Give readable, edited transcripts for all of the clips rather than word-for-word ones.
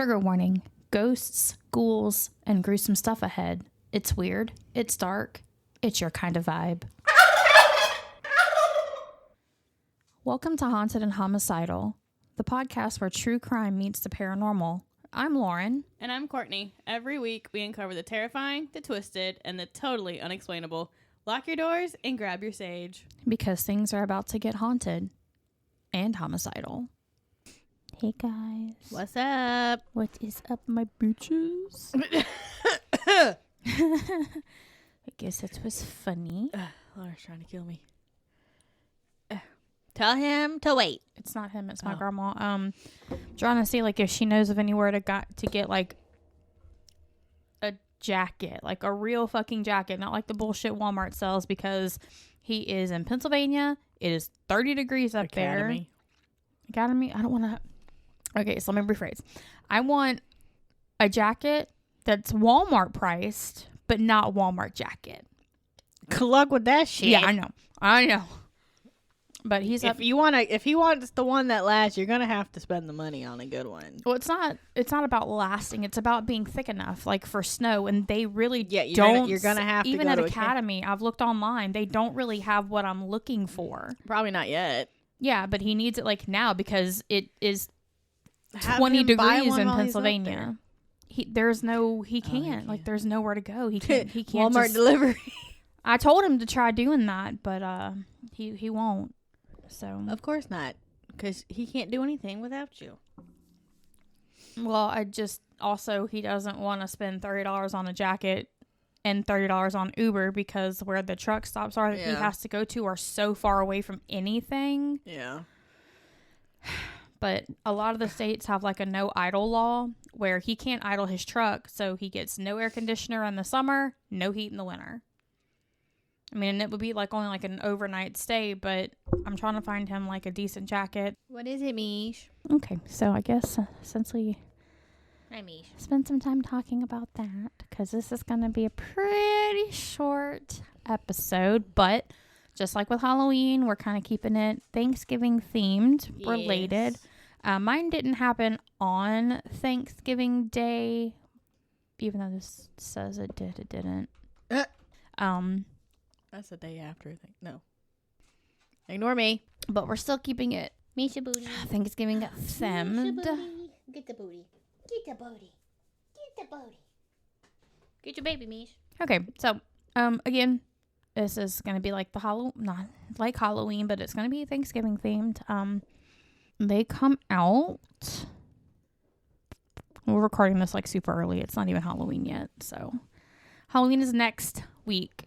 Trigger warning. Ghosts, ghouls, and gruesome stuff ahead. It's weird. It's dark. It's your kind of vibe. Welcome to Haunted and Homicidal, the podcast where true crime meets the paranormal. I'm Lauren. And I'm Courtney. Every week we uncover the terrifying, the twisted, and the totally unexplainable. Lock your doors and grab your sage. Because things are about to get haunted and homicidal. Hey guys. What's up? What is up, my bitches? I guess that was funny. Laura's trying to kill me. Tell him to wait. It's not him, it's my grandma. Trying to see like if she knows of anywhere to get like a jacket, like a real fucking jacket, not like the bullshit Walmart sells, because he is in Pennsylvania. It is 30 degrees up there. Academy. I don't want to. Okay, so let me rephrase. I want a jacket that's Walmart priced, but not Walmart jacket. Good luck with that shit. Yeah, I know. But he's if he wants the one that lasts, you're gonna have to spend the money on a good one. Well, it's not about lasting. It's about being thick enough, like for snow. And they really you're gonna have to even go at to Academy. I've looked online. They don't really have what I'm looking for. Probably not yet. Yeah, but he needs it like now because it is 20 degrees in Pennsylvania. He can't. Like there's nowhere to go. He can't Walmart delivery. I told him to try doing that, but he won't. So of course not, because he can't do anything without you. Well, he doesn't want to spend $30 on a jacket and $30 on Uber because where the truck stops are that he has to go to are so far away from anything. Yeah. But a lot of the states have like a no idle law where he can't idle his truck, so he gets no air conditioner in the summer, no heat in the winter. I mean, it would be like only like an overnight stay, but I'm trying to find him like a decent jacket. What is it, Mish? Okay, so I guess since we Hi, Mish. spend some time talking about that, because this is going to be a pretty short episode, but just like with Halloween, we're kind of keeping it Thanksgiving themed, related. Mine didn't happen on Thanksgiving Day, even though this says it did. It didn't. That's the day after, I think. No. Ignore me. But we're still keeping it Misha booty. Thanksgiving themed. Get the booty. Get the booty. Get the booty. Get your baby, Mish. Okay, so again, this is gonna be like not like Halloween, but it's gonna be Thanksgiving themed. They come out. We're recording this like super early. It's not even Halloween yet, so Halloween is next week.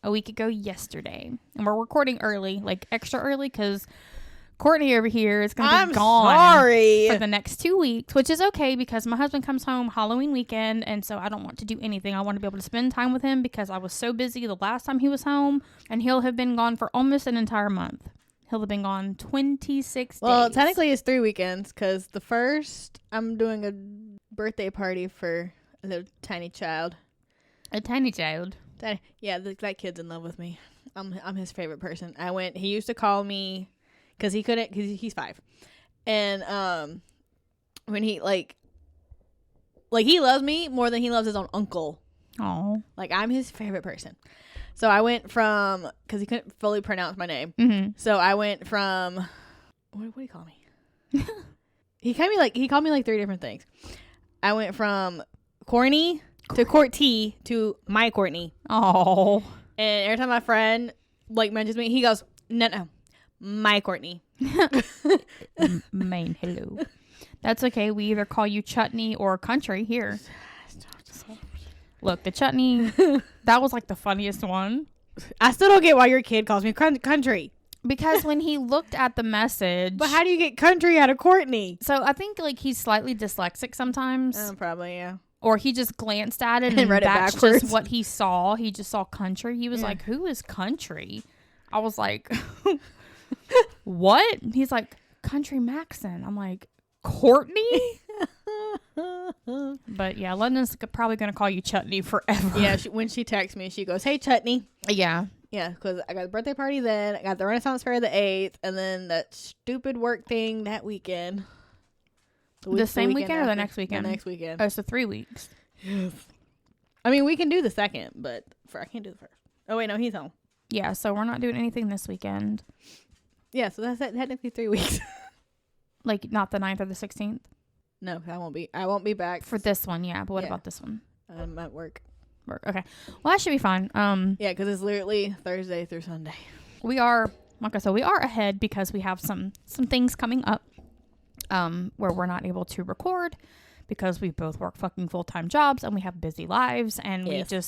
A week ago yesterday, and we're recording early, like extra early, because Courtney over here is going to be gone for the next 2 weeks, which is okay because my husband comes home Halloween weekend, and so I don't want to do anything. I want to be able to spend time with him because I was so busy the last time he was home, and he'll have been gone for almost an entire month. He'll have been gone 26 days. Well, technically it's 3 weekends because the first I'm doing a birthday party for a little tiny child. A tiny child? Yeah, that kid's in love with me. I'm his favorite person. He used to call me because he's 5. And when he like he loves me more than he loves his own uncle. Oh. Like I'm his favorite person. So I went from, because he couldn't fully pronounce my name. Mm-hmm. So I went from, what do you call me? He called me like 3 different things. I went from Courtney to Courtney to my Courtney. Oh. And every time my friend like mentions me, he goes, no, my Courtney. Main hello. That's okay. We either call you Chutney or Country here. Look, the Chutney, that was like the funniest one. I still don't get why your kid calls me Country. Because when he looked at the message. But how do you get Country out of Courtney? So I think like he's slightly dyslexic sometimes. Probably, yeah. Or he just glanced at it and read it that's backwards. just what he saw. He just saw Country. He was like, who is Country? I was like, what? He's like, Country Maxon. I'm like, Courtney? But yeah, London's probably going to call you Chutney forever. Yeah, when she texts me, she goes, hey, Chutney. Yeah. Yeah, because I got the birthday party then. I got the Renaissance Fair the 8th. And then that stupid work thing that weekend. The same weekend or the next weekend? The next weekend. Oh, so 3 weeks. Yes. I mean, we can do the second, but I can't do the first. Oh, wait, no, he's home. Yeah, so we're not doing anything this weekend. Yeah, so that's technically 3 weeks. Like, not the 9th or the 16th? No, I won't be back. For this one, yeah. But what about this one? I'm at work. Okay. Well, that should be fine. Yeah, because it's literally Thursday through Sunday. We are, like I said, we are ahead because we have some things coming up where we're not able to record because we both work fucking full-time jobs and we have busy lives, and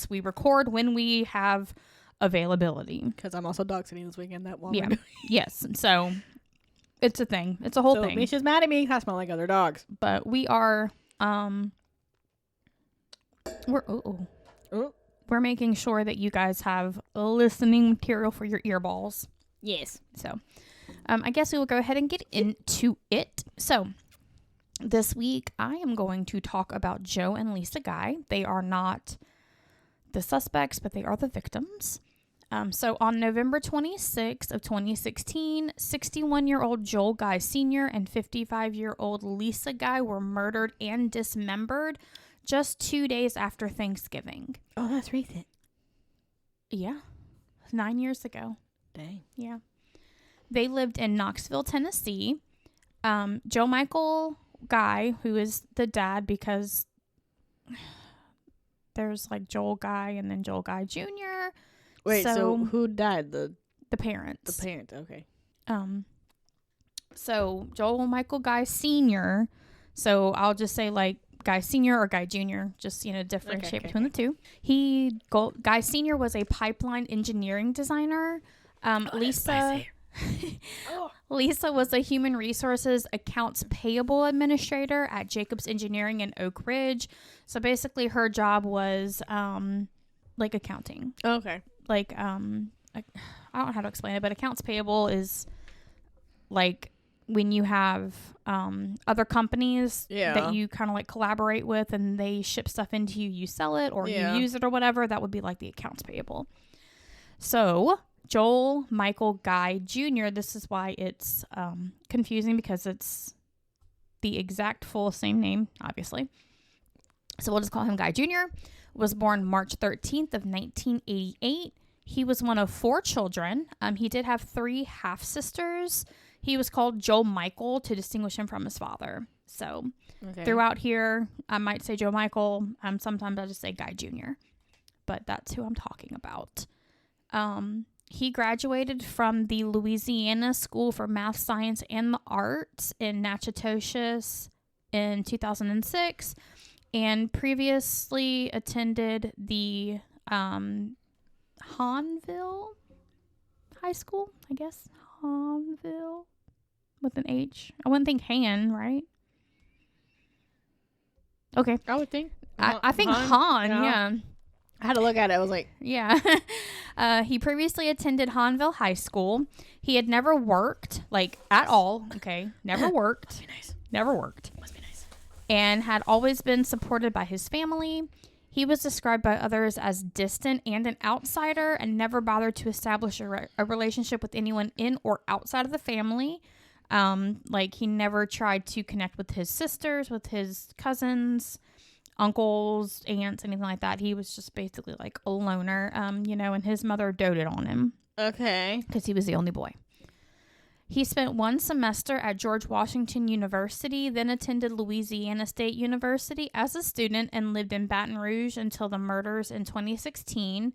we record when we have availability. Because I'm also dog sitting this weekend. Yes. So it's a thing. It's a whole thing. Misha's mad at me because I smell like other dogs. But we are we're making sure that you guys have listening material for your earballs. Yes. So I guess we will go ahead and get into it. So this week I am going to talk about Joe and Lisa Guy. They are not the suspects, but they are the victims. So on November 26th of 2016, 61-year-old Joel Guy Sr. and 55-year-old Lisa Guy were murdered and dismembered just 2 days after Thanksgiving. Oh, that's recent. Yeah. 9 years ago. Dang. Yeah. They lived in Knoxville, Tennessee. Joe Michael Guy, who is the dad, because there's like Joel Guy and then Joel Guy Jr. Wait, so who died? The parents. The parents, okay. So Joel Michael Guy Sr. So I'll just say like Guy Sr. or Guy Jr. Just, differentiate between the two. Guy Sr. was a pipeline engineering designer. Lisa was a human resources accounts payable administrator at Jacobs Engineering in Oak Ridge. So basically her job was like accounting. Okay. Like I don't know how to explain it, but accounts payable is like when you have other companies that you kind of like collaborate with and they ship stuff into you, you sell it or you use it or whatever. That would be like the accounts payable. So Joel Michael Guy Jr., this is why it's confusing, because it's the exact full same name, obviously. So we'll just call him Guy Jr., was born March 13th of 1988. He was one of 4 children. He did have 3 half-sisters. He was called Joe Michael to distinguish him from his father. So throughout here, I might say Joe Michael. Sometimes I'll just say Guy Jr., but that's who I'm talking about. He graduated from the Louisiana School for Math, Science, and the Arts in Natchitoches in 2006, and previously attended the Hahnville High School, I guess. Hahnville with an H. I wouldn't think Han, right? Okay. I would think. I think Han, yeah. I had to look at it. I was like, yeah. He previously attended Hahnville High School. He had never worked, like, at all. Okay. Never worked. Must be nice. Never worked. Must be nice. And had always been supported by his family. He was described by others as distant and an outsider, and never bothered to establish a relationship with anyone in or outside of the family. Like, he never tried to connect with his sisters, with his cousins, uncles, aunts, anything like that. He was just basically like a loner, and his mother doted on him. Okay. Because he was the only boy. He spent 1 semester at George Washington University, then attended Louisiana State University as a student and lived in Baton Rouge until the murders in 2016,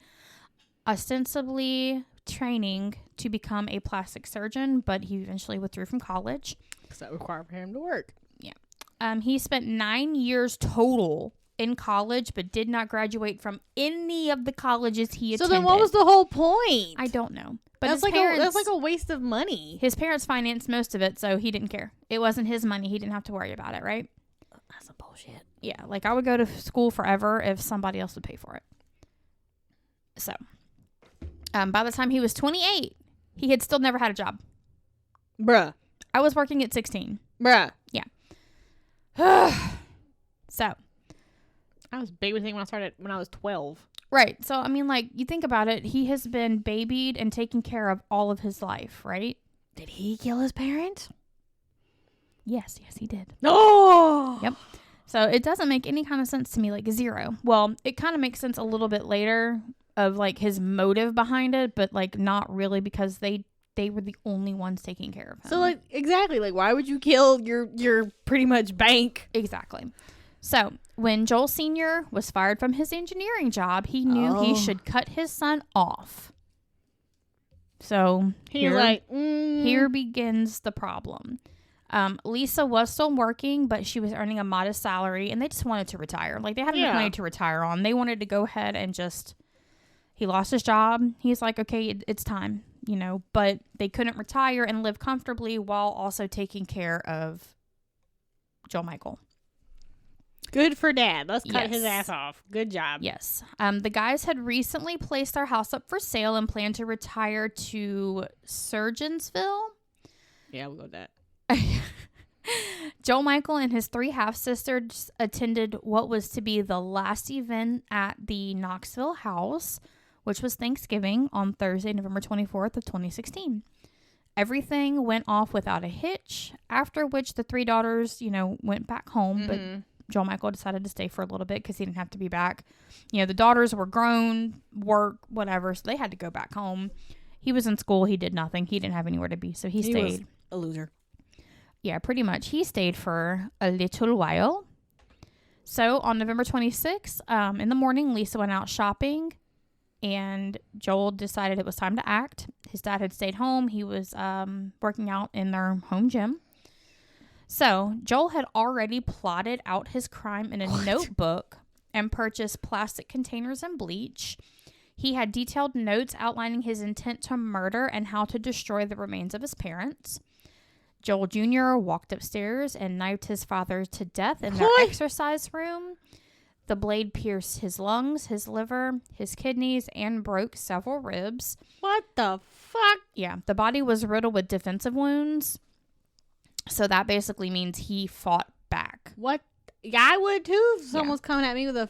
ostensibly training to become a plastic surgeon, but he eventually withdrew from college. Because that required for him to work. Yeah. He spent 9 years total in college, but did not graduate from any of the colleges he attended. So then what was the whole point? I don't know. But that's like a waste of money. His parents financed most of it, so he didn't care. It wasn't his money. He didn't have to worry about it, right? That's some bullshit. Yeah, like I would go to school forever if somebody else would pay for it. So, by the time he was 28, he had still never had a job. Bruh. I was working at 16. Bruh. Yeah. So. I was babysitting when I was 12. Right. So, I mean, like, you think about it. He has been babied and taken care of all of his life, right? Did he kill his parents? Yes, he did. Oh! Yep. So it doesn't make any kind of sense to me, like zero. Well, it kind of makes sense a little bit later of like his motive behind it, but like not really because they were the only ones taking care of him. So like exactly, like why would you kill your pretty much bank? Exactly. So when Joel Sr. was fired from his engineering job, he knew he should cut his son off. So here begins the problem. Lisa was still working, but she was earning a modest salary, and they just wanted to retire. Like, they had enough money to retire on. They wanted to go ahead and just... He lost his job. He's like, okay, it's time, you know. But they couldn't retire and live comfortably while also taking care of Joel Michael. Good for Dad. Let's cut his ass off. Good job. Yes. The guys had recently placed their house up for sale and planned to retire to Surgeonsville. Yeah, we'll go with that. Joel Michael and his 3 half-sisters attended what was to be the last event at the Knoxville house, which was Thanksgiving on Thursday, November 24th of 2016. Everything went off without a hitch, after which the 3 daughters, you know, went back home, but Joel Michael decided to stay for a little bit because he didn't have to be back. You know, the daughters were grown, work, whatever, so they had to go back home. He was in school. He did nothing. He didn't have anywhere to be, so he stayed. Was a loser. Yeah, pretty much. He stayed for a little while. So on November 26th, in the morning, Lisa went out shopping, and Joel decided it was time to act. His dad had stayed home. He was working out in their home gym. So Joel had already plotted out his crime in a notebook and purchased plastic containers and bleach. He had detailed notes outlining his intent to murder and how to destroy the remains of his parents. Joel Jr. walked upstairs and knifed his father to death in their exercise room. The blade pierced his lungs, his liver, his kidneys, and broke several ribs. What the fuck? Yeah, the body was riddled with defensive wounds. So that basically means he fought back. What? Yeah, I would too if someone's coming at me with a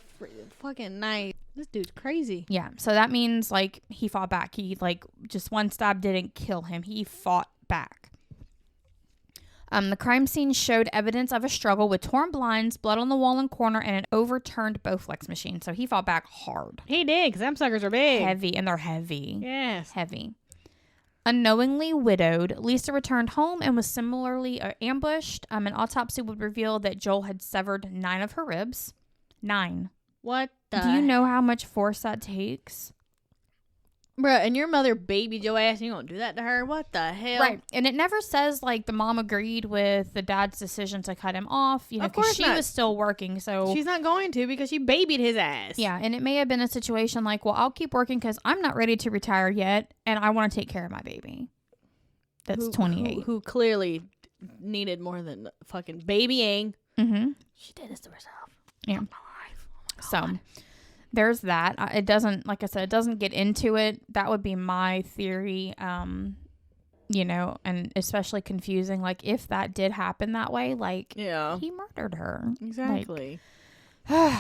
fucking knife. This dude's crazy. Yeah, so that means, like, he fought back. He, like, just one stab didn't kill him. He fought back. The crime scene showed evidence of a struggle with torn blinds, blood on the wall and corner, and an overturned Bowflex machine. So he fought back hard. He did, because them suckers are big. Heavy, and they're heavy. Yes. Heavy. Unknowingly widowed, Lisa returned home and was similarly ambushed. An autopsy would reveal that Joel had severed 9 of her ribs. 9. What the? Do you know how much force that takes? Bruh, and your mother babied your ass and you gonna do that to her? What the hell? Right. And it never says, like, the mom agreed with the dad's decision to cut him off, you know, because she was still working, so... She's not going to because she babied his ass. Yeah, and it may have been a situation like, well, I'll keep working because I'm not ready to retire yet, and I want to take care of my baby. That's 28. Who clearly needed more than fucking babying. Mm-hmm. She did this to herself. Yeah. My life. Oh my God. So... there's that. It doesn't, like I said, it doesn't get into it. That would be my theory, you know, and especially confusing. Like, if that did happen that way, like, he murdered her. Exactly. Like,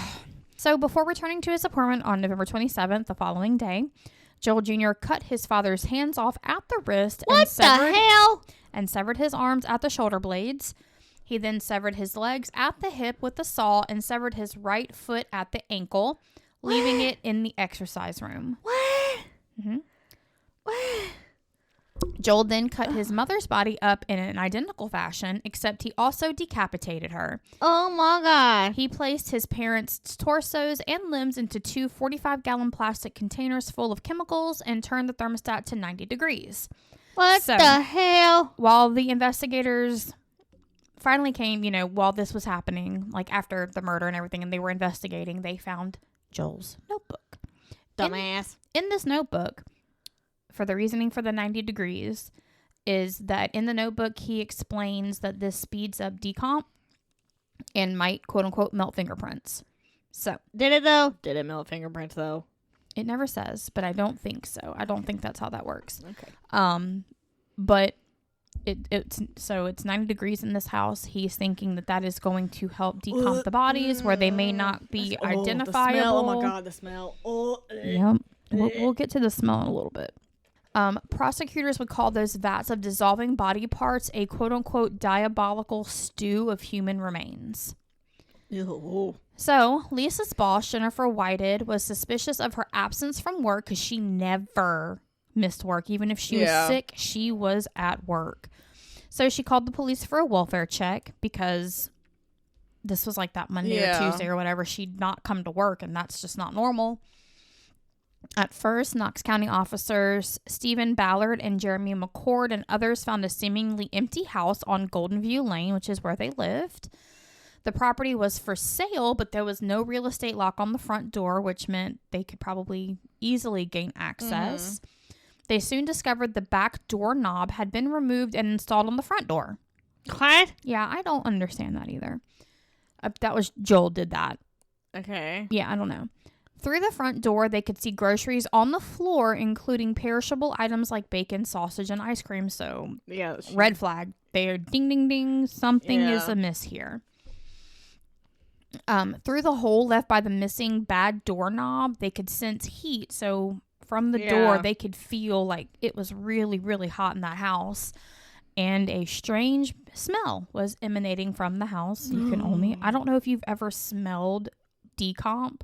so before returning to his apartment on November 27th, the following day, Joel Jr. cut his father's hands off at the wrist. And severed his arms at the shoulder blades. He then severed his legs at the hip with the saw and severed his right foot at the ankle, leaving it in the exercise room. What? Mm-hmm. What? Joel then cut his mother's body up in an identical fashion, except he also decapitated her. Oh my God. He placed his parents' torsos and limbs into 2 45-gallon plastic containers full of chemicals and turned the thermostat to 90 degrees. What the hell? While the investigators finally came, you know, while this was happening, like after the murder and everything, and they were investigating, they found Joel's notebook. Dumbass. In this notebook, for the reasoning for the 90 degrees, is that in the notebook, he explains that this speeds up decomp and might, quote unquote, melt fingerprints. So. Did it though? Did it melt fingerprints though? It never says, but I don't think so. I don't think that's how that works. Okay. But it's 90 degrees in this house. He's thinking that is going to help decomp the bodies where they may not be identifiable. The smell. Oh my God, the smell. Yep. We'll get to the smell in a little bit. Prosecutors would call those vats of dissolving body parts a quote-unquote diabolical stew of human remains. Ew. So, Lisa's boss, Jennifer Whited, was suspicious of her absence from work because she never missed work. Even if she was sick, she was at work. So, she called the police for a welfare check because this was like that Monday or Tuesday or whatever. She'd not come to work, and that's just not normal. At first, Knox County officers Stephen Ballard and Jeremy McCord and others found a seemingly empty house on Golden View Lane, which is where they lived. The property was for sale, but there was no real estate lock on the front door, which meant they could probably easily gain access. They soon discovered the back door knob had been removed and installed on the front door. What? Yeah, I don't understand that either. That was Joel did that. Okay. Yeah, I don't know. Through the front door, they could see groceries on the floor, including perishable items like bacon, sausage, and ice cream. So, red flag. They're ding, ding, ding. Something is amiss here. Through the hole left by the missing bad doorknob, they could sense heat. So, from the door, they could feel like it was really, really hot in that house. And a strange smell was emanating from the house. You can only... I don't know if you've ever smelled decomp.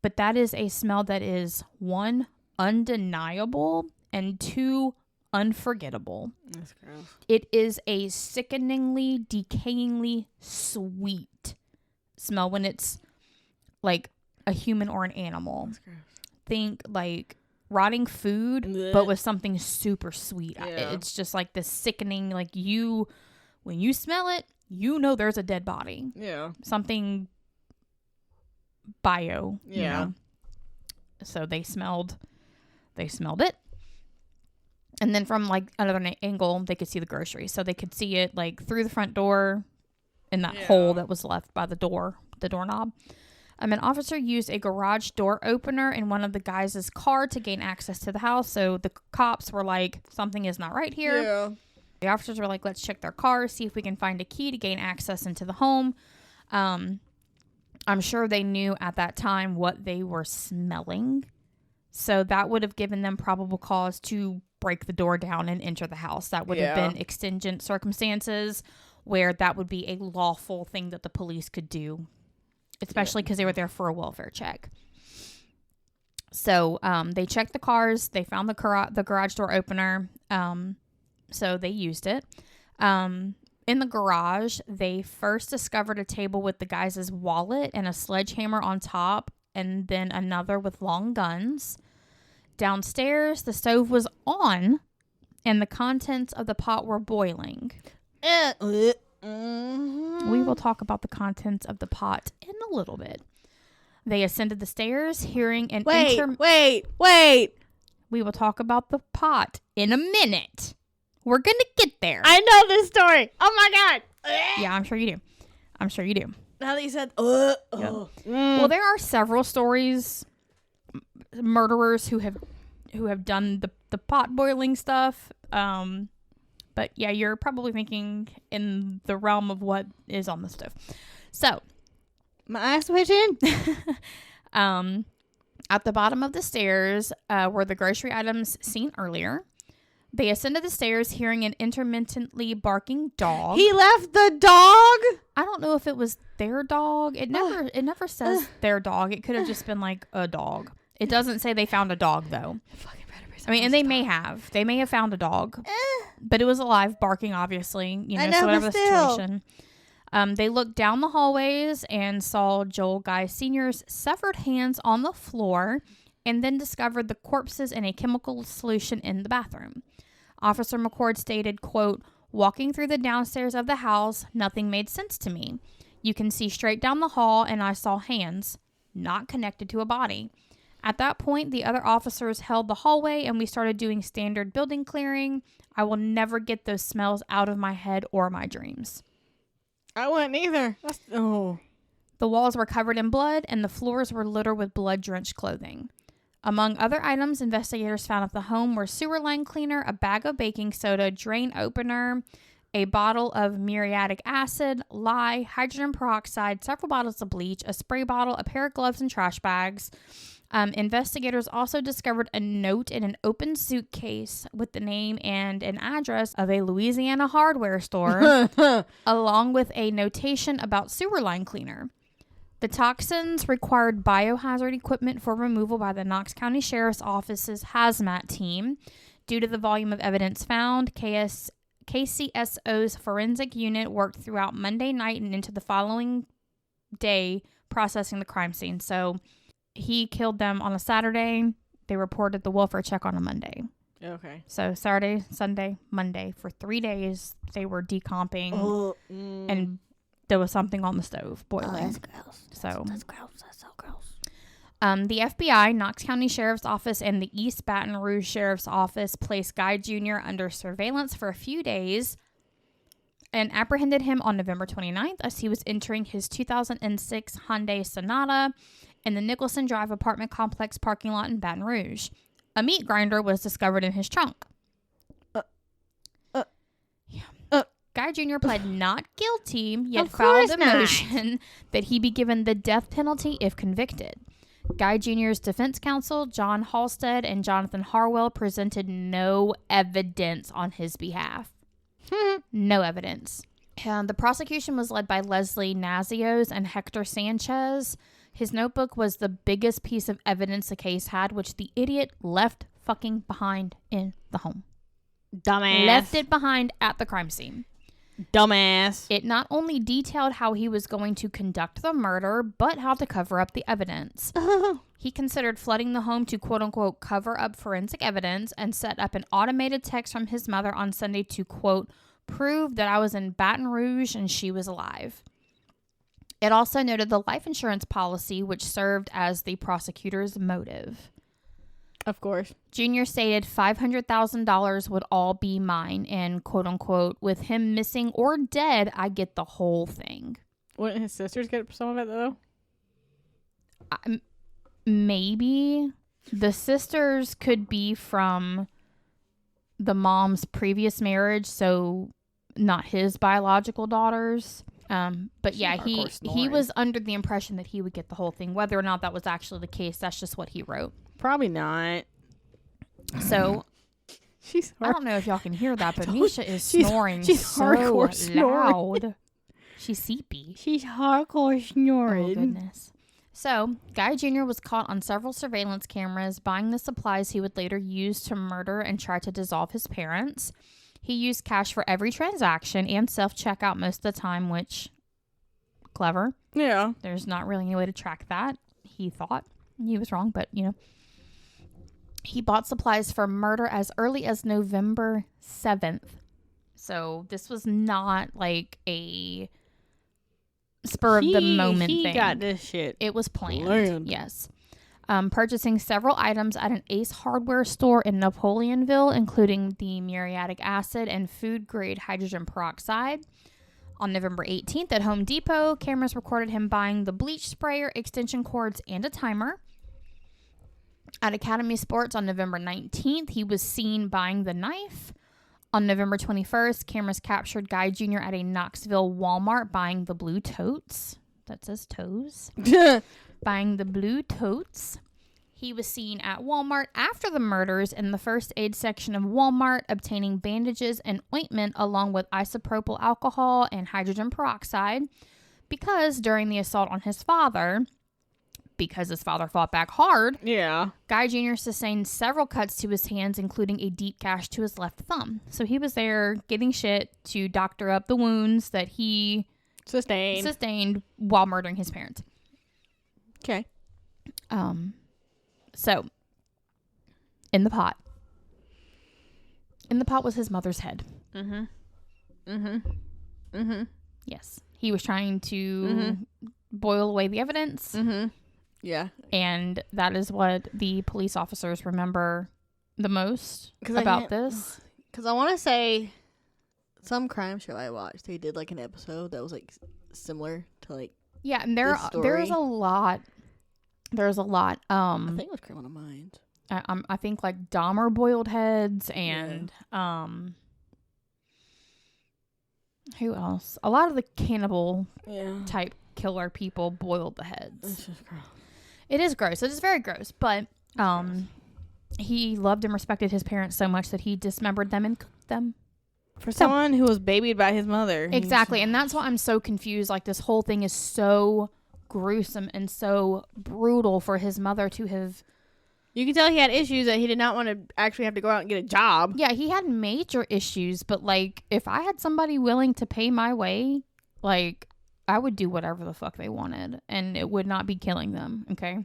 But that is a smell that is, 1, undeniable, and 2, unforgettable. That's gross. It is a sickeningly, decayingly sweet smell when it's like a human or an animal. That's gross. Think like rotting food, but with something super sweet. It's just like this sickening, like when you smell it, you know there's a dead body. Yeah. Something bio, you know. So they smelled it. And then from like another angle, they could see the groceries. So they could see it like through the front door in that hole that was left by the doorknob. An officer used a garage door opener in one of the guys' car to gain access to the house. So the cops were like, something is not right here. Yeah. The officers were like, let's check their cars, see if we can find a key to gain access into the home. I'm sure they knew at that time what they were smelling. So that would have given them probable cause to break the door down and enter the house. That would have been exigent circumstances where that would be a lawful thing that the police could do, especially because they were there for a welfare check. So they checked the cars. They found the garage door opener. So they used it. In the garage, they first discovered a table with the guy's wallet and a sledgehammer on top, and then another with long guns. Downstairs, the stove was on, and the contents of the pot were boiling. We will talk about the contents of the pot in a little bit. They ascended the stairs, hearing an Wait. We will talk about the pot in a minute. We're going to get there. I know this story. Oh my God. Yeah, I'm sure you do. Now that you said, Well, there are several stories, murderers who have done the pot boiling stuff. But yeah, you're probably thinking in the realm of what is on the stove. So, my eyes twitching. At the bottom of the stairs were the grocery items seen earlier. They ascended the stairs, hearing an intermittently barking dog. He left the dog? I don't know if it was their dog. It never says their dog. It could have just been like a dog. It doesn't say they found a dog though. I mean, and they may have. They may have found a dog. But it was alive, barking, obviously. You know, so whatever the situation. They looked down the hallways and saw Joel Guy Sr.'s severed hands on the floor, and then discovered the corpses in a chemical solution in the bathroom. Officer McCord stated, quote, "Walking through the downstairs of the house, nothing made sense to me. You can see straight down the hall, and I saw hands, not connected to a body. At that point, the other officers held the hallway, and we started doing standard building clearing. I will never get those smells out of my head or my dreams." I wouldn't either. The walls were covered in blood, and the floors were littered with blood-drenched clothing. Among other items investigators found at the home were sewer line cleaner, a bag of baking soda, drain opener, a bottle of muriatic acid, lye, hydrogen peroxide, several bottles of bleach, a spray bottle, a pair of gloves, and trash bags. Investigators also discovered a note in an open suitcase with the name and an address of a Louisiana hardware store, along with a notation about sewer line cleaner. The toxins required biohazard equipment for removal by the Knox County Sheriff's Office's hazmat team. Due to the volume of evidence found, KCSO's forensic unit worked throughout Monday night and into the following day processing the crime scene. So he killed them on a Saturday. They reported the welfare check on a Monday. Okay. So Saturday, Sunday, Monday, for 3 days, they were decomping and there was something on the stove boiling. Oh, that's gross. That's gross. That's so gross. The FBI, Knox County Sheriff's Office, and the East Baton Rouge Sheriff's Office placed Guy Jr. under surveillance for a few days and apprehended him on November 29th as he was entering his 2006 Hyundai Sonata in the Nicholson Drive apartment complex parking lot in Baton Rouge. A meat grinder was discovered in his trunk. Guy Jr. pled not guilty, yet filed a motion that he be given the death penalty if convicted. Guy Jr.'s defense counsel, John Halstead and Jonathan Harwell, presented no evidence on his behalf. No evidence. The prosecution was led by Leslie Nazios and Hector Sanchez. His notebook was the biggest piece of evidence the case had, which the idiot left fucking behind in the home. Dumbass. Left it behind at the crime scene. Dumbass. It not only detailed how he was going to conduct the murder, but how to cover up the evidence. He considered flooding the home to quote-unquote cover up forensic evidence and set up an automated text from his mother on Sunday to quote, prove that I was in Baton Rouge and she was alive. It also noted the life insurance policy, which served as the prosecutor's motive. Of course. Junior stated $500,000 would all be mine, and quote unquote, with him missing or dead, I get the whole thing. Wouldn't his sisters get some of it though? Maybe. The sisters could be from the mom's previous marriage, so not his biological daughters. But yeah, he was under the impression that he would get the whole thing. Whether or not that was actually the case, that's just what he wrote. Probably not. So, I don't know if y'all can hear that, but Misha is snoring so hardcore loud. snoring. She's seepy. She's hardcore snoring. Oh, goodness. So, Guy Jr. was caught on several surveillance cameras buying the supplies he would later use to murder and try to dissolve his parents. He used cash for every transaction and self-checkout most of the time, which, clever. Yeah. There's not really any way to track that. He thought he was wrong, but, you know. He bought supplies for murder as early as November 7th. So this was not like a spur of the moment thing. He got this shit. It was planned. Yes. Purchasing several items at an Ace Hardware store in Napoleonville, including the muriatic acid and food-grade hydrogen peroxide. On November 18th at Home Depot, cameras recorded him buying the bleach sprayer, extension cords, and a timer. At Academy Sports on November 19th, he was seen buying the knife. On November 21st, cameras captured Guy Jr. at a Knoxville Walmart buying the blue totes. That says toes. Buying the blue totes. He was seen at Walmart after the murders in the first aid section of Walmart, obtaining bandages and ointment along with isopropyl alcohol and hydrogen peroxide because during the assault on his father, because his father fought back hard, Guy Jr. sustained several cuts to his hands, including a deep gash to his left thumb. So he was there getting shit to doctor up the wounds that he sustained while murdering his parents. Okay. So, in the pot was his mother's head. Yes. He was trying to boil away the evidence. Yeah. And that is what the police officers remember the most about this. Because I want to say some crime show I watched, they did like an episode that was like similar to like yeah, and there's a lot. There's a lot. I think it was Criminal Minds. I think like Dahmer boiled heads and Who else? A lot of the cannibal Yeah. type killer people boiled the heads. It's just gross. It is gross. It is very gross. But he loved and respected his parents so much that he dismembered them and cooked them. For someone who was babied by his mother. Exactly. And that's why I'm so confused. Like, this whole thing is so gruesome and so brutal for his mother to have. You can tell he had issues that he did not want to actually have to go out and get a job. Yeah, he had major issues. But, like, if I had somebody willing to pay my way, like, I would do whatever the fuck they wanted. And it would not be killing them. Okay.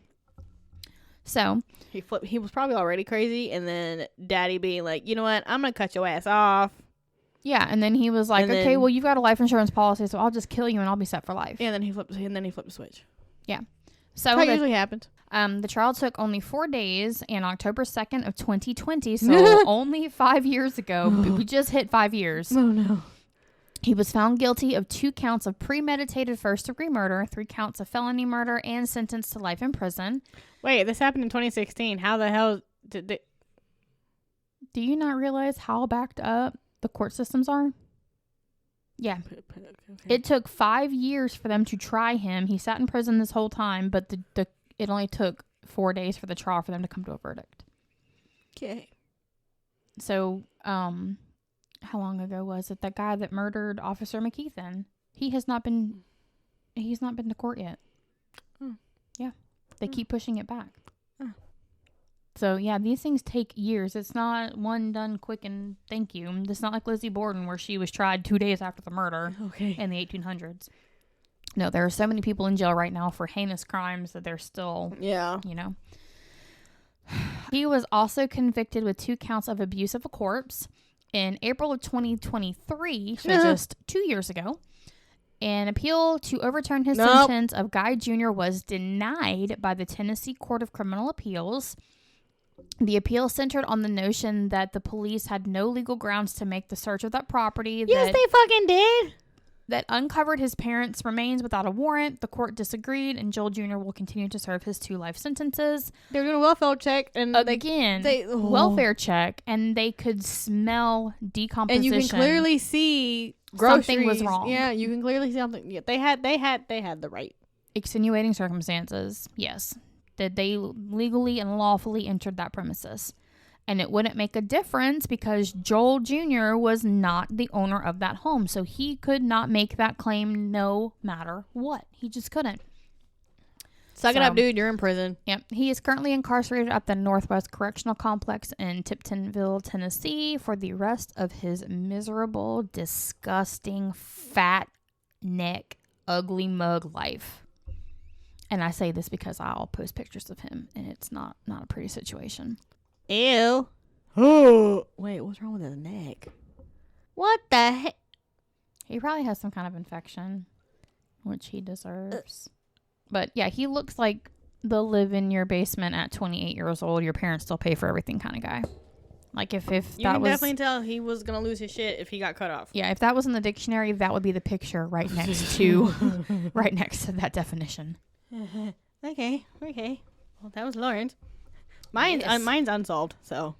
So He was probably already crazy. And then daddy being like, you know what? I'm going to cut your ass off. yeah, and then he was like, And okay, then- well, you've got a life insurance policy, so I'll just kill you and I'll be set for life. And then he flipped the switch. So That usually happens. the trial took only 4 days, and October 2nd of 2020, so only 5 years ago. We just hit 5 years. Oh, no. He was found guilty of 2 counts of premeditated first-degree murder, 3 counts of felony murder, and sentenced to life in prison. Wait, this happened in 2016. How the hell did they... Do you not realize how backed up the court systems are? Yeah. Okay. It took 5 years for them to try him. He sat in prison this whole time, but it only took 4 days for the trial for them to come to a verdict. Okay. So, how long ago was it? That guy that murdered Officer McKeithen. He's not been to court yet. Hmm. Yeah. They Hmm. keep pushing it back. Oh. So, yeah, these things take years. It's not one done quick and thank you. It's not like Lizzie Borden where she was tried 2 days after the murder Okay. in the 1800s. No, there are so many people in jail right now for heinous crimes that they're still, Yeah. you know. He was also convicted with 2 counts of abuse of a corpse in April of 2023, so just 2 years ago. An appeal to overturn his sentence of Guy Jr. was denied by the Tennessee Court of Criminal Appeals. The appeal centered on the notion that the police had no legal grounds to make the search of that property. Yes, they fucking did. That uncovered his parents' remains without a warrant. The court disagreed, and Joel Jr. will continue to serve his 2 life sentences. They were doing a welfare check, and Again, welfare check, and they could smell decomposition. And you can clearly see groceries. Something was wrong. Yeah, you can clearly see something. Yeah, they had the right. Extenuating circumstances, yes. That they legally and lawfully entered that premises. And it wouldn't make a difference because Joel Jr. was not the owner of that home. So he could not make that claim no matter what. He just couldn't. Suck it up, dude. You're in prison. Yep. He is currently incarcerated at the Northwest Correctional Complex in Tiptonville, Tennessee for the rest of his miserable, disgusting, fat neck, ugly mug life. And I say this because I'll post pictures of him, and it's not a pretty situation. Ew. Oh. Wait, what's wrong with his neck? What the heck? He probably has some kind of infection, which he deserves. But yeah, he looks like the live in your basement at 28 years old, your parents still pay for everything kind of guy. Like if You that can was definitely tell he was gonna lose his shit if he got cut off. yeah, if that was in the dictionary, that would be the picture right next to right next to that definition. Okay. Well, that was Lauren's. Mine's Yes. mine's unsolved. So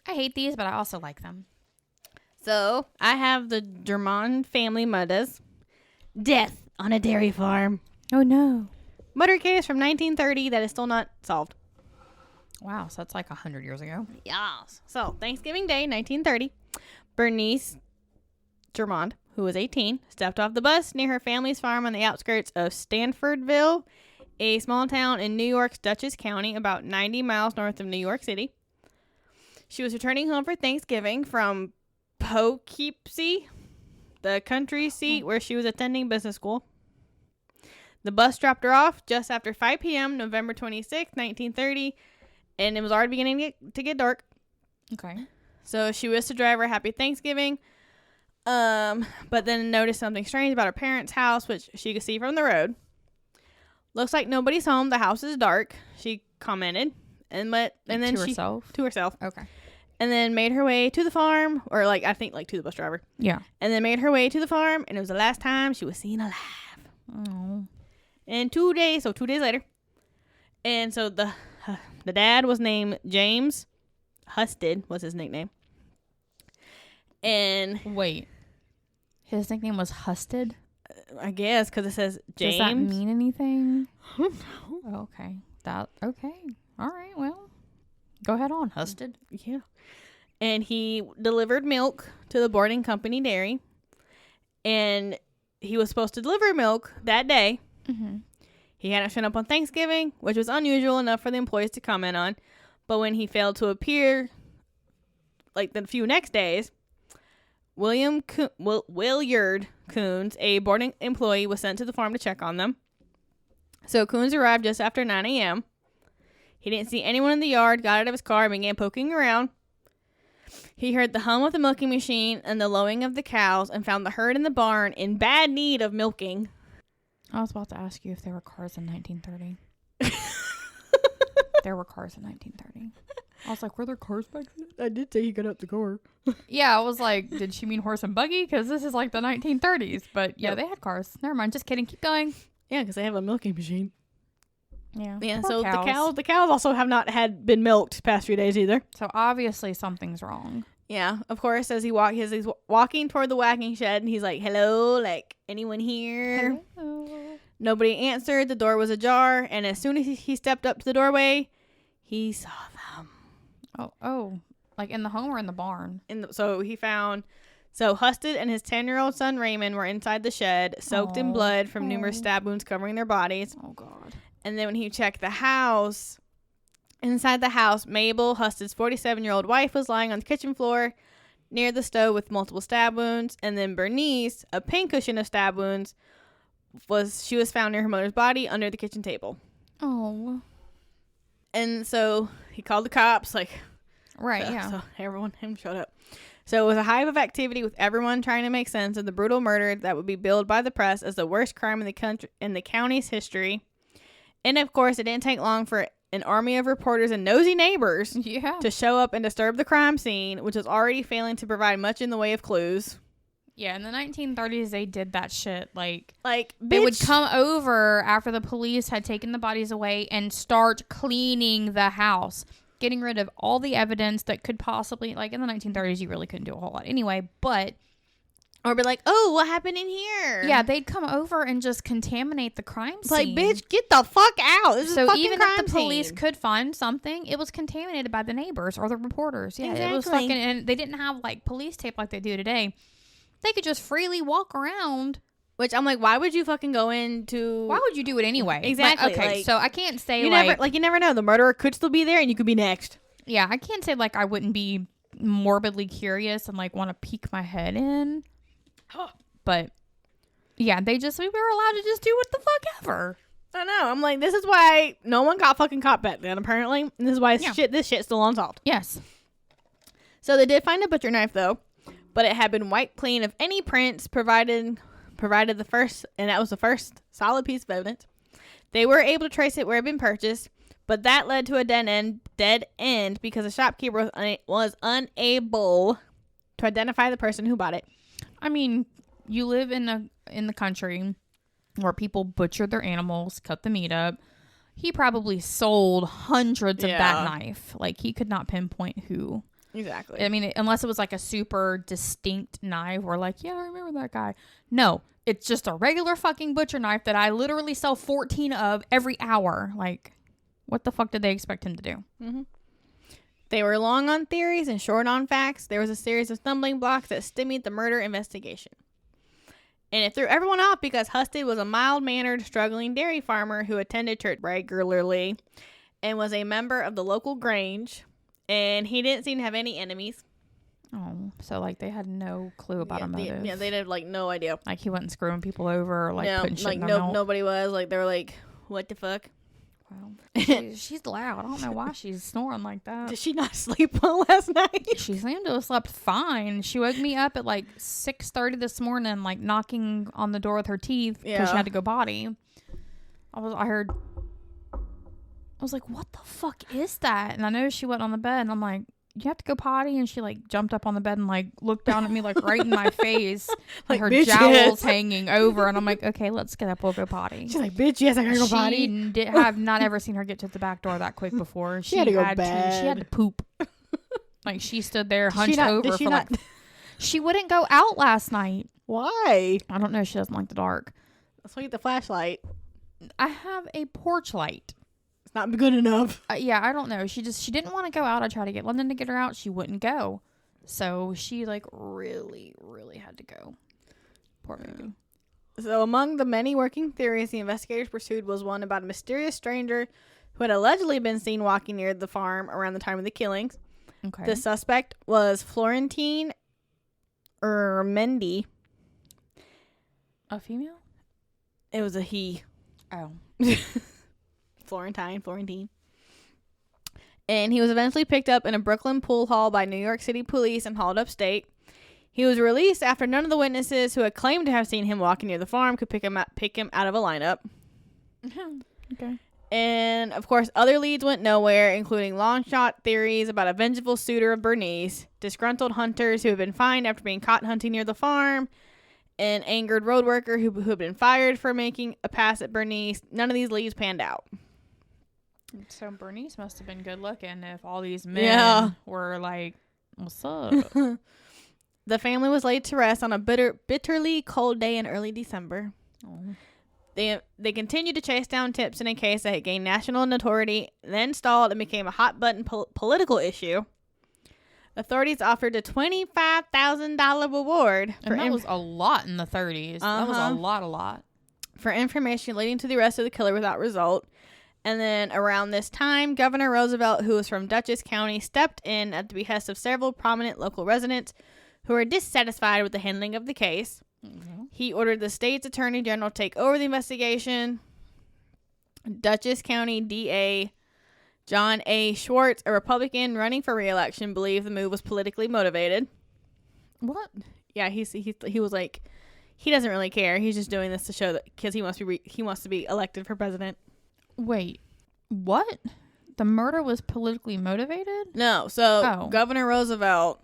I hate these, but I also like them. I have the Germond family murders. Death on a dairy farm. Oh no! Murder case from 1930 that is still not solved. Wow, so that's like 100 years ago. Yes. So, Thanksgiving Day, 1930, Bernice Germond, who was 18, stepped off the bus near her family's farm on the outskirts of Stanfordville, a small town in New York's Dutchess County, about 90 miles north of New York City. She was returning home for Thanksgiving from Poughkeepsie, the country seat where she was attending business school. The bus dropped her off just after 5 p.m., November 26, 1930, and it was already beginning to get dark. Okay. So she wished the driver happy Thanksgiving, but then noticed something strange about her parents' house, which she could see from the road. Looks like nobody's home. The house is dark, she commented. To herself. Okay. And then made her way to the farm, or I think to the bus driver. Yeah. And then made her way to the farm, and it was the last time she was seen alive. Oh. And 2 days later. And so the dad was named James Husted, was his nickname. And Wait. His nickname was Husted. I guess because it says James. Does that mean anything? Okay. Okay. All right. Well, go ahead on. Husted. Yeah. And he delivered milk to the boarding company dairy. And he was supposed to deliver milk that day. Mm-hmm. He hadn't shown up on Thanksgiving, which was unusual enough for the employees to comment on. But when he failed to appear, like the few next days, Williard Coons, a boarding employee, was sent to the farm to check on them. So Coons arrived just after 9 a.m. He didn't see anyone in the yard, got out of his car, and began poking around. He heard the hum of the milking machine and the lowing of the cows and found the herd in the barn in bad need of milking. I was about to ask you if there were cars in 1930. There were cars in 1930. I was like, were there cars back then? I did say he got out the car. Yeah, I was like, did she mean horse and buggy? Because this is like the 1930s. But yeah, They had cars. Never mind. Just kidding. Keep going. Yeah, because they have a milking machine. Yeah. Yeah. Poor So cows. the cows also have not been milked the past few days either. So obviously something's wrong. Yeah. Of course, as he's walking toward the wagging shed, and he's like, "Hello, like anyone here?" Hello. Nobody answered. The door was ajar, and as soon as he stepped up to the doorway, he saw them. Oh, like in the home or in the barn? So Husted and his 10-year-old son Raymond were inside the shed, soaked in blood from numerous stab wounds covering their bodies. Oh, God. And then when he checked the house, inside the house, Mabel, Husted's 47-year-old wife, was lying on the kitchen floor near the stove with multiple stab wounds. And then Bernice, a pincushion of stab wounds, was found near her mother's body under the kitchen table. Oh. And so he called the cops, Right, so, yeah. So him showed up. So it was a hive of activity with everyone trying to make sense of the brutal murder that would be billed by the press as the worst crime in the county's history. And of course, it didn't take long for an army of reporters and nosy neighbors to show up and disturb the crime scene, which was already failing to provide much in the way of clues. Yeah, in the 1930s, they did that shit. Like bitch. they would come over after the police had taken the bodies away and start cleaning the house, getting rid of all the evidence that could possibly, like in the 1930s, you really couldn't do a whole lot anyway, but... Or be like, oh, what happened in here? Yeah, they'd come over and just contaminate the crime scene. Like, bitch, get the fuck out. This is a fucking even crime if the police scene. could find something, it was contaminated by the neighbors or the reporters. Yeah, exactly. It was fucking... And they didn't have, like, police tape like they do today. They could just freely walk around. Which I'm like, why would you fucking go into... Why would you do it anyway? Exactly. Okay, so I can't say, you never know. The murderer could still be there and you could be next. Yeah, I can't say, like, I wouldn't be morbidly curious and, like, want to peek my head in. But, yeah, we were allowed to just do what the fuck ever. I know. I'm like, this is why no one got fucking caught back then, apparently. And this is why this shit's still unsolved. Yes. So they did find a butcher knife, though. But it had been wiped clean of any prints, provided the first, and that was the first solid piece of evidence. They were able to trace it where it had been purchased, but that led to a dead end because the shopkeeper was unable to identify the person who bought it. I mean, you live in the country where people butcher their animals, cut the meat up. He probably sold hundreds of that knife. Like, he could not pinpoint who. Exactly. I mean, unless it was like a super distinct knife or like, yeah, I remember that guy. No, it's just a regular fucking butcher knife that I literally sell 14 of every hour. Like, what the fuck did they expect him to do? Mm-hmm. They were long on theories and short on facts. There was a series of stumbling blocks that stymied the murder investigation. And it threw everyone off because Husted was a mild-mannered, struggling dairy farmer who attended church regularly and was a member of the local Grange. And he didn't seem to have any enemies. Oh, so like they had no clue about a motive. They had like no idea. Like he wasn't screwing people over, or, like putting shit in their milk. Nobody was. Like they were like, what the fuck? Wow. She's loud. I don't know why she's snoring like that. Did she not sleep well last night? She seemed to have slept fine. She woke me up at like 6:30 this morning, like knocking on the door with her teeth because she had to go potty. I was like, what the fuck is that? And I noticed she went on the bed and I'm like, you have to go potty? And she like jumped up on the bed and like looked down at me like right in my face. Like her jowls hanging over. And I'm like, okay, let's get up. We'll go potty. She's like, bitch, yes, I gotta go potty. I have not ever seen her get to the back door that quick before. She had to go bad. She had to poop. Like she stood there hunched over for like... She wouldn't go out last night. Why? I don't know. She doesn't like the dark. Let's look at the flashlight. I have a porch light. It's not good enough. Yeah, I don't know. She didn't want to go out. I tried to get London to get her out. She wouldn't go. So she like really, really had to go. Poor baby. So among the many working theories the investigators pursued was one about a mysterious stranger who had allegedly been seen walking near the farm around the time of the killings. Okay. The suspect was Florentine Mendy. A female? It was a he. Oh. Florentine. And he was eventually picked up in a Brooklyn pool hall by New York City police and hauled upstate. He was released after none of the witnesses who had claimed to have seen him walking near the farm could pick him out of a lineup. Okay. And, of course, other leads went nowhere, including long-shot theories about a vengeful suitor of Bernice, disgruntled hunters who had been fined after being caught hunting near the farm, an angered road worker who had been fired for making a pass at Bernice. None of these leads panned out. So Bernice must have been good looking if all these men were like, what's up? The family was laid to rest on a bitterly cold day in early December. Oh. They continued to chase down tips in a case that had gained national notoriety, then stalled and became a hot-button political issue. Authorities offered a $25,000 reward. And that was a lot in the 30s. That was a lot. For information leading to the arrest of the killer without result. And then around this time, Governor Roosevelt, who was from Dutchess County, stepped in at the behest of several prominent local residents who were dissatisfied with the handling of the case. Mm-hmm. He ordered the state's attorney general to take over the investigation. Dutchess County DA John A. Schwartz, a Republican running for re-election, believed the move was politically motivated. What? Yeah, he was like, he doesn't really care. He's just doing this to show that because he wants to be elected for president. Wait, what? The murder was politically motivated? No, so Governor Roosevelt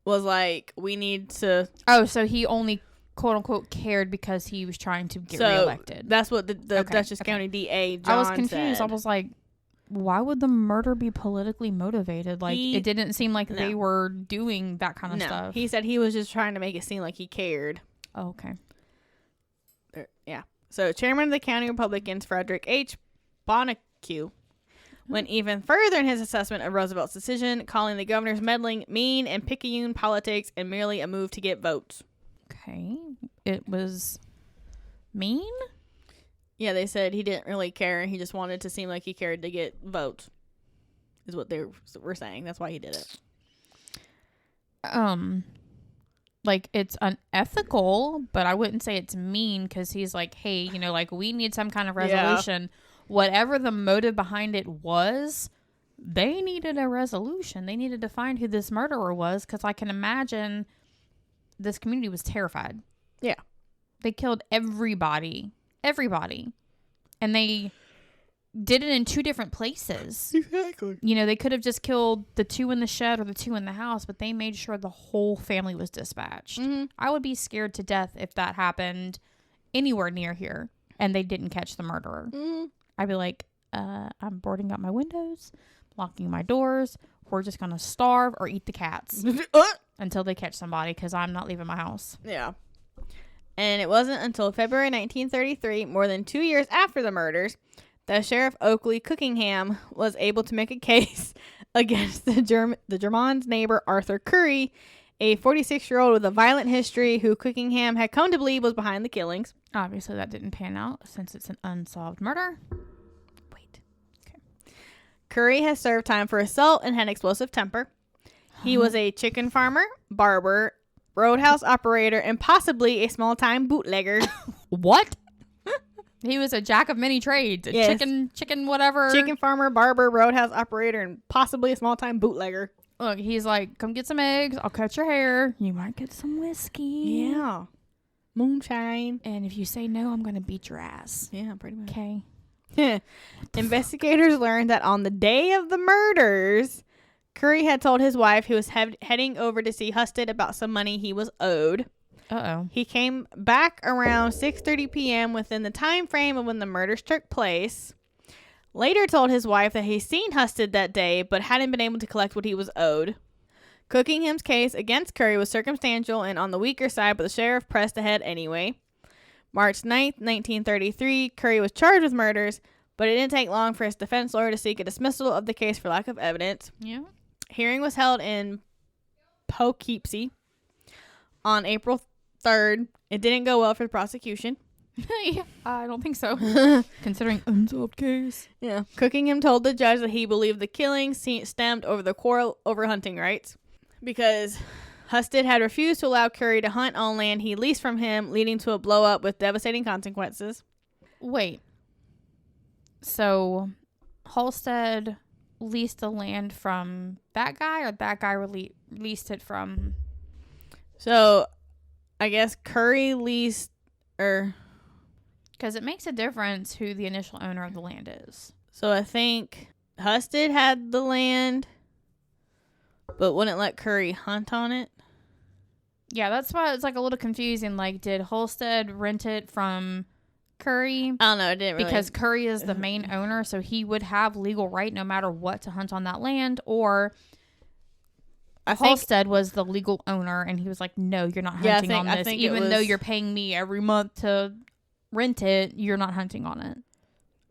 was like, we need to... Oh, so he only, quote-unquote, cared because he was trying to get reelected. That's what the Dutchess County DA, John, I was confused. said. I was like, why would the murder be politically motivated? Like, it didn't seem like they were doing that kind of stuff. He said he was just trying to make it seem like he cared. Oh, okay. Yeah. So, chairman of the county Republicans, Frederick H. Bonnecue, went even further in his assessment of Roosevelt's decision, calling the governor's meddling mean and picayune politics and merely a move to get votes. Okay. It was mean? Yeah, they said he didn't really care. He just wanted to seem like he cared to get votes, is what they were saying. That's why he did it. Like, it's unethical, but I wouldn't say it's mean because he's like, hey, like, we need some kind of resolution. Yeah. Whatever the motive behind it was, they needed a resolution. They needed to find who this murderer was because I can imagine this community was terrified. Yeah. They killed everybody. And they did it in two different places. Exactly. They could have just killed the two in the shed or the two in the house, but they made sure the whole family was dispatched. Mm-hmm. I would be scared to death if that happened anywhere near here and they didn't catch the murderer. Mm-hmm. I'd be like, I'm boarding up my windows, locking my doors. We're just going to starve or eat the cats until they catch somebody because I'm not leaving my house. Yeah. And it wasn't until February 1933, more than 2 years after the murders, that Sheriff Oakley Cookingham was able to make a case against the Germond's neighbor Arthur Curry, a 46-year-old with a violent history who Cookingham had come to believe was behind the killings. Obviously, that didn't pan out since it's an unsolved murder. Wait. Okay. Curry has served time for assault and had explosive temper. He was a chicken farmer, barber, roadhouse operator, and possibly a small-time bootlegger. What? He was a jack of many trades. Yes. Chicken whatever. Chicken farmer, barber, roadhouse operator, and possibly a small-time bootlegger. Look, he's like, come get some eggs. I'll cut your hair. You might get some whiskey. Yeah. Moonshine. And if you say no, I'm going to beat your ass. Yeah, pretty much. Okay. Investigators learned that on the day of the murders, Curry had told his wife he was heading over to see Husted about some money he was owed. Uh-oh. He came back around 6:30 p.m. within the time frame of when the murders took place. Later told his wife that he'd seen Husted that day, but hadn't been able to collect what he was owed. Cookingham's case against Curry was circumstantial and on the weaker side, but the sheriff pressed ahead anyway. March 9th, 1933, Curry was charged with murders, but it didn't take long for his defense lawyer to seek a dismissal of the case for lack of evidence. Yeah. Hearing was held in Poughkeepsie on April 3rd. It didn't go well for the prosecution. Yeah, I don't think so. Considering unsolved case. Yeah. Cookingham told the judge that he believed the killing stemmed over the quarrel over hunting rights because Husted had refused to allow Curry to hunt on land he leased from him, leading to a blow up with devastating consequences. Wait. So, Halstead leased the land from that guy, or that guy leased it from? So, I guess Curry leased, because it makes a difference who the initial owner of the land is. So I think Husted had the land, but wouldn't let Curry hunt on it. Yeah, that's why it's like a little confusing. Like, did Halstead rent it from Curry? I don't know. It didn't really. Because Curry is the main owner, so he would have legal right no matter what to hunt on that land. Or Halstead was the legal owner, and he was like, no, you're not hunting on this. Even though you're paying me every month to rent it, you're not hunting on it.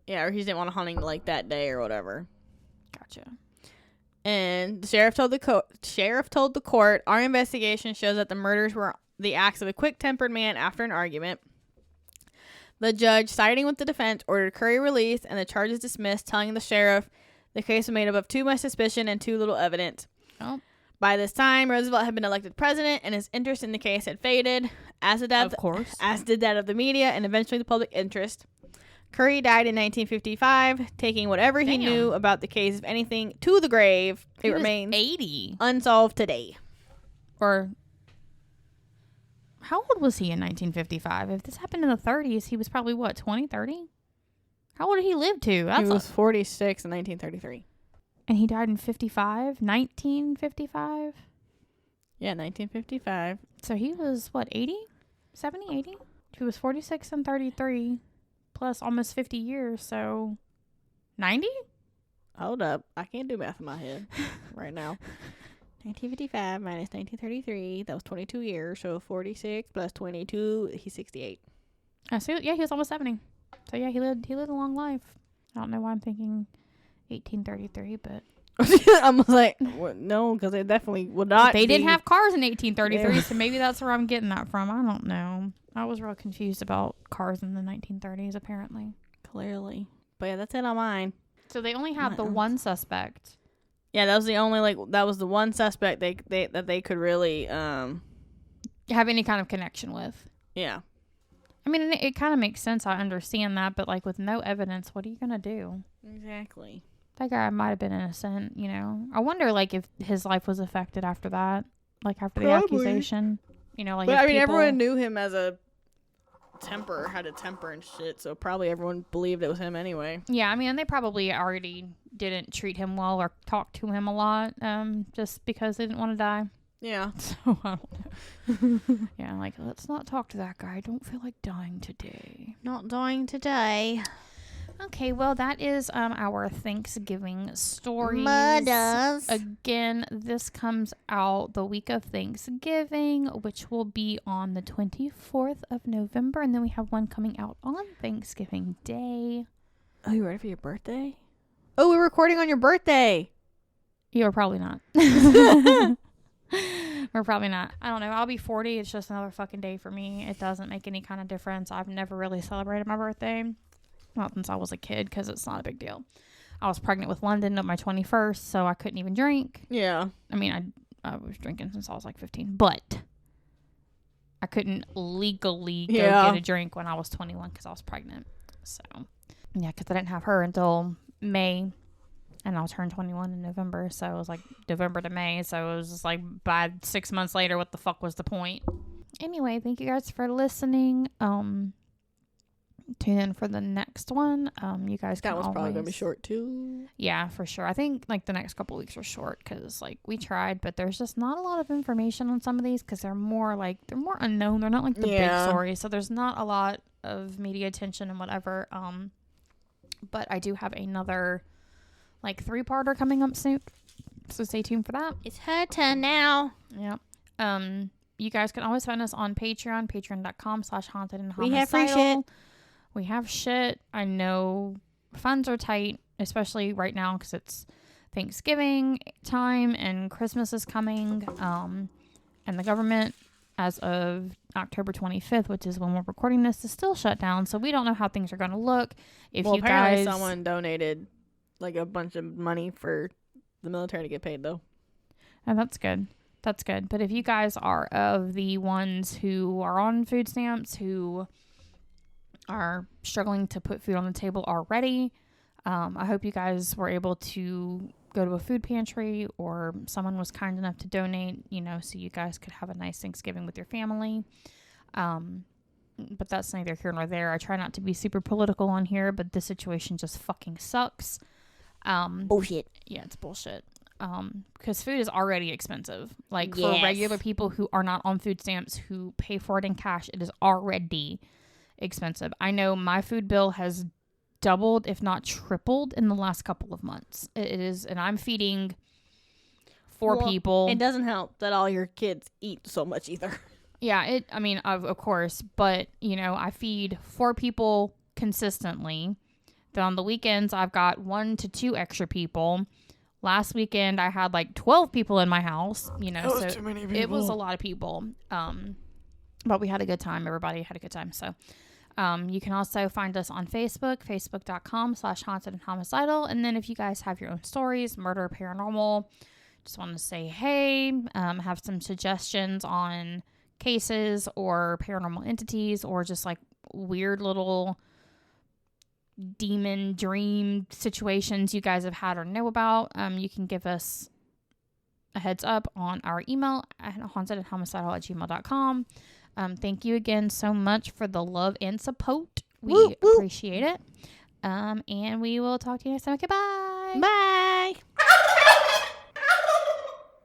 Yeah, or he didn't want to hunting like that day or whatever. Gotcha. And the sheriff told the court, our investigation shows that the murders were the acts of a quick-tempered man after an argument. The judge, siding with the defense, ordered Curry released and the charges dismissed, telling the sheriff the case was made up of too much suspicion and too little evidence. Oh. By this time, Roosevelt had been elected president, and his interest in the case had faded, as did that of the media and eventually the public interest. Curry died in 1955, taking whatever he knew about the case, if anything, to the grave. It remains 80, unsolved today. Or how old was he in 1955? If this happened in the 30s, he was probably what, 20, 30? How old did he live to? He was 46 in 1933. And he died in 1955? Yeah, 1955. So he was, what, 80? 70, 80? He was 46 and 33, plus almost 50 years, so 90? Hold up. I can't do math in my head right now. 1955 minus 1933, that was 22 years, so 46 plus 22, he's 68. So yeah, he was almost 70. So yeah, he lived a long life. I don't know why I'm thinking 1833, but I was like, well, no, because it definitely would not. They didn't have cars in 1833, so maybe that's where I'm getting that from. I don't know. I was real confused about cars in the 1930s, apparently. Clearly. But yeah, that's it on mine. So they only have the one suspect. Yeah, that was the only, that was the one suspect that they could really have any kind of connection with. Yeah. I mean, it kind of makes sense. I understand that, but like with no evidence, what are you going to do? Exactly. That guy might have been innocent, you know. I wonder, like, if his life was affected after that, like after the accusation, you know, like. But I mean, everyone knew him as a had a temper and shit, so probably everyone believed it was him anyway. Yeah, I mean, they probably already didn't treat him well or talk to him a lot, just because they didn't want to die. Yeah. So I don't know. Yeah, like, let's not talk to that guy. I don't feel like dying today. Not dying today. Okay, well, that is our Thanksgiving stories. Murders. Again, this comes out the week of Thanksgiving, which will be on the 24th of November, and then we have one coming out on Thanksgiving Day. Oh, you ready for your birthday? Oh, we're recording on your birthday. You're probably not. We're probably not. I don't know. I'll be 40. It's just another fucking day for me. It doesn't make any kind of difference. I've never really celebrated my birthday. Not since I was a kid, because it's not a big deal. I was pregnant with London at my 21st, so I couldn't even drink. Yeah. I mean, I was drinking since I was like 15, but I couldn't legally go get a drink when I was 21 because I was pregnant. So, yeah, because I didn't have her until May, and I'll turn 21 in November. So it was like November to May. So it was just like by 6 months later, what the fuck was the point? Anyway, thank you guys for listening. Tune in for the next one. You guys can. That was probably gonna be short too. Yeah, for sure. I think like the next couple weeks are short because like we tried, but there's just not a lot of information on some of these because they're more unknown. They're not like the big stories, so there's not a lot of media attention and whatever. But I do have another like 3-parter coming up soon. So stay tuned for that. It's her turn now. Yep. You guys can always find us on Patreon, patreon.com/haunted and We have free shit. We have shit. I know funds are tight, especially right now because it's Thanksgiving time and Christmas is coming. And the government, as of October 25th, which is when we're recording this, is still shut down. So we don't know how things are going to look. If you apparently guys, someone donated like a bunch of money for the military to get paid, though. Oh, that's good. That's good. But if you guys are of the ones who are on food stamps, who are struggling to put food on the table already, I hope you guys were able to go to a food pantry or someone was kind enough to donate, so you guys could have a nice Thanksgiving with your family. But that's neither here nor there. I try not to be super political on here, but this situation just fucking sucks. Bullshit. Yeah, it's bullshit. Because food is already expensive. Like, Yes. for regular people who are not on food stamps, who pay for it in cash, it is already expensive. I know my food bill has doubled, if not tripled, in the last couple of months. It is, and I'm feeding 4 people. It doesn't help that all your kids eat so much either. Yeah, of course, but, I feed 4 people consistently. Then on the weekends, I've got 1 to 2 extra people. Last weekend, I had like 12 people in my house, That was too many people. It was a lot of people. But we had a good time. Everybody had a good time. So, you can also find us on Facebook, facebook.com/haunted and homicidal. And then if you guys have your own stories, murder, paranormal, just want to say, hey, have some suggestions on cases or paranormal entities or just like weird little demon dream situations you guys have had or know about, you can give us a heads up on our email at hauntedandhomicidal@gmail.com. Thank you again so much for the love and support. We appreciate it. And we will talk to you next time. Okay, bye. Bye.